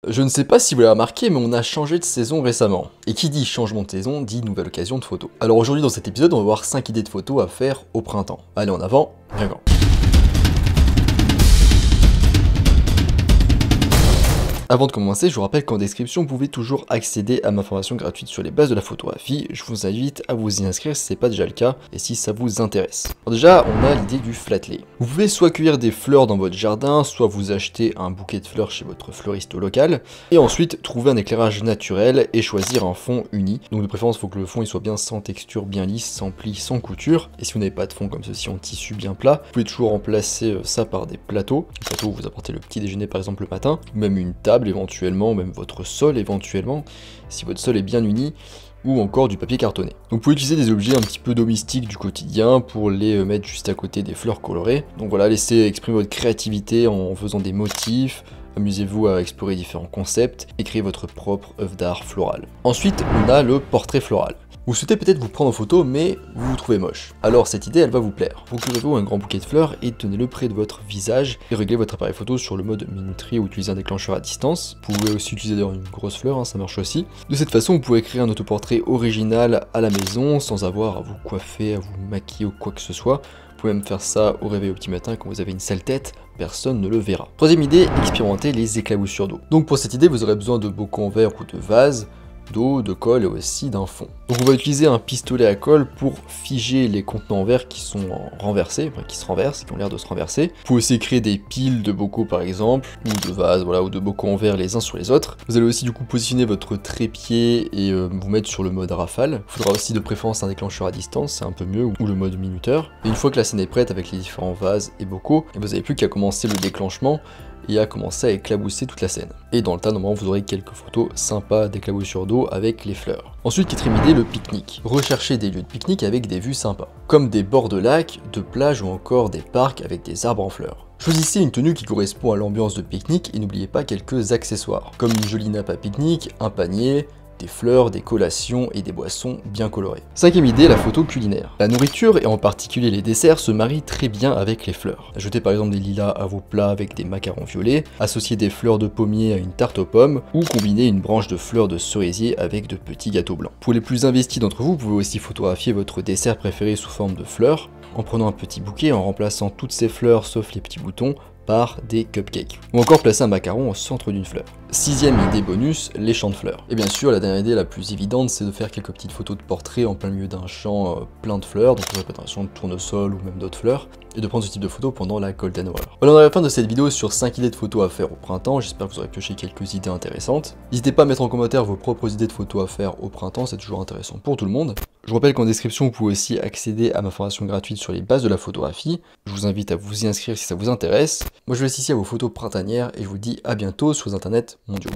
Je ne sais pas si vous l'avez remarqué, mais on a changé de saison récemment. Et qui dit changement de saison, dit nouvelle occasion de photo. Alors aujourd'hui dans cet épisode, on va voir 5 idées de photos à faire au printemps. Allez en avant, viens grand. Avant de commencer, je vous rappelle qu'en description, vous pouvez toujours accéder à ma formation gratuite sur les bases de la photographie. Je vous invite à vous y inscrire si ce n'est pas déjà le cas et si ça vous intéresse. Alors déjà, on a l'idée du flatlay. Vous pouvez soit cueillir des fleurs dans votre jardin, soit vous acheter un bouquet de fleurs chez votre fleuriste local, et ensuite trouver un éclairage naturel et choisir un fond uni. Donc de préférence, il faut que le fond il soit bien sans texture, bien lisse, sans plis, sans couture. Et si vous n'avez pas de fond comme ceci en tissu bien plat, vous pouvez toujours remplacer ça par des plateaux. Des plateaux où vous apportez le petit déjeuner par exemple le matin, ou même une table éventuellement, même votre sol éventuellement, si votre sol est bien uni, ou encore du papier cartonné. Donc vous pouvez utiliser des objets un petit peu domestiques du quotidien pour les mettre juste à côté des fleurs colorées. Donc voilà, laissez exprimer votre créativité en faisant des motifs, amusez-vous à explorer différents concepts et créer votre propre œuvre d'art floral. Ensuite, on a le portrait floral. Vous souhaitez peut-être vous prendre en photo, mais vous vous trouvez moche. Alors cette idée, elle va vous plaire. Procurez-vous un grand bouquet de fleurs et tenez-le près de votre visage et réglez votre appareil photo sur le mode minuterie ou utilisez un déclencheur à distance. Vous pouvez aussi utiliser d'ailleurs une grosse fleur, ça marche aussi. De cette façon, vous pourrez créer un autoportrait original à la maison sans avoir à vous coiffer, à vous maquiller ou quoi que ce soit. Vous pouvez même faire ça au réveil au petit matin quand vous avez une sale tête, personne ne le verra. Troisième idée, expérimenter les éclaboussures d'eau. Donc pour cette idée, vous aurez besoin de bocaux en verre ou de vases, d'eau, de colle et aussi d'un fond. Donc on va utiliser un pistolet à colle pour figer les contenants en verre qui sont renversés, enfin, qui se renversent, qui ont l'air de se renverser. Vous pouvez aussi créer des piles de bocaux par exemple, ou de vases, voilà, ou de bocaux en verre les uns sur les autres. Vous allez aussi du coup positionner votre trépied et vous mettre sur le mode rafale. Il faudra aussi de préférence un déclencheur à distance, c'est un peu mieux, ou le mode minuteur. Et une fois que la scène est prête avec les différents vases et bocaux, et vous n'avez plus qu'à commencer le déclenchement et à commencer à éclabousser toute la scène. Et dans le tas, normalement, vous aurez quelques photos sympas d'éclaboussures d'eau avec les fleurs. Ensuite, quatrième idée, le pique-nique. Recherchez des lieux de pique-nique avec des vues sympas, comme des bords de lac, de plage ou encore des parcs avec des arbres en fleurs. Choisissez une tenue qui correspond à l'ambiance de pique-nique et n'oubliez pas quelques accessoires, comme une jolie nappe à pique-nique, un panier, des fleurs, des collations et des boissons bien colorées. Cinquième idée, la photo culinaire. La nourriture et en particulier les desserts se marient très bien avec les fleurs. Ajoutez par exemple des lilas à vos plats avec des macarons violets, associez des fleurs de pommier à une tarte aux pommes ou combinez une branche de fleurs de cerisier avec de petits gâteaux blancs. Pour les plus investis d'entre vous, vous pouvez aussi photographier votre dessert préféré sous forme de fleurs en prenant un petit bouquet en remplaçant toutes ces fleurs sauf les petits boutons par des cupcakes. Ou encore placer un macaron au centre d'une fleur. Sixième idée bonus, les champs de fleurs. Et bien sûr, la dernière idée la plus évidente, c'est de faire quelques petites photos de portrait en plein milieu d'un champ plein de fleurs, donc ça peut être un champ de tournesol ou même d'autres fleurs, et de prendre ce type de photos pendant la golden hour. Voilà, on est à la fin de cette vidéo sur 5 idées de photos à faire au printemps, j'espère que vous aurez pioché quelques idées intéressantes. N'hésitez pas à mettre en commentaire vos propres idées de photos à faire au printemps, c'est toujours intéressant pour tout le monde. Je vous rappelle qu'en description, vous pouvez aussi accéder à ma formation gratuite sur les bases de la photographie. Je vous invite à vous y inscrire si ça vous intéresse. Moi, je vous laisse ici à vos photos printanières et je vous dis à bientôt sur internet mondiaux.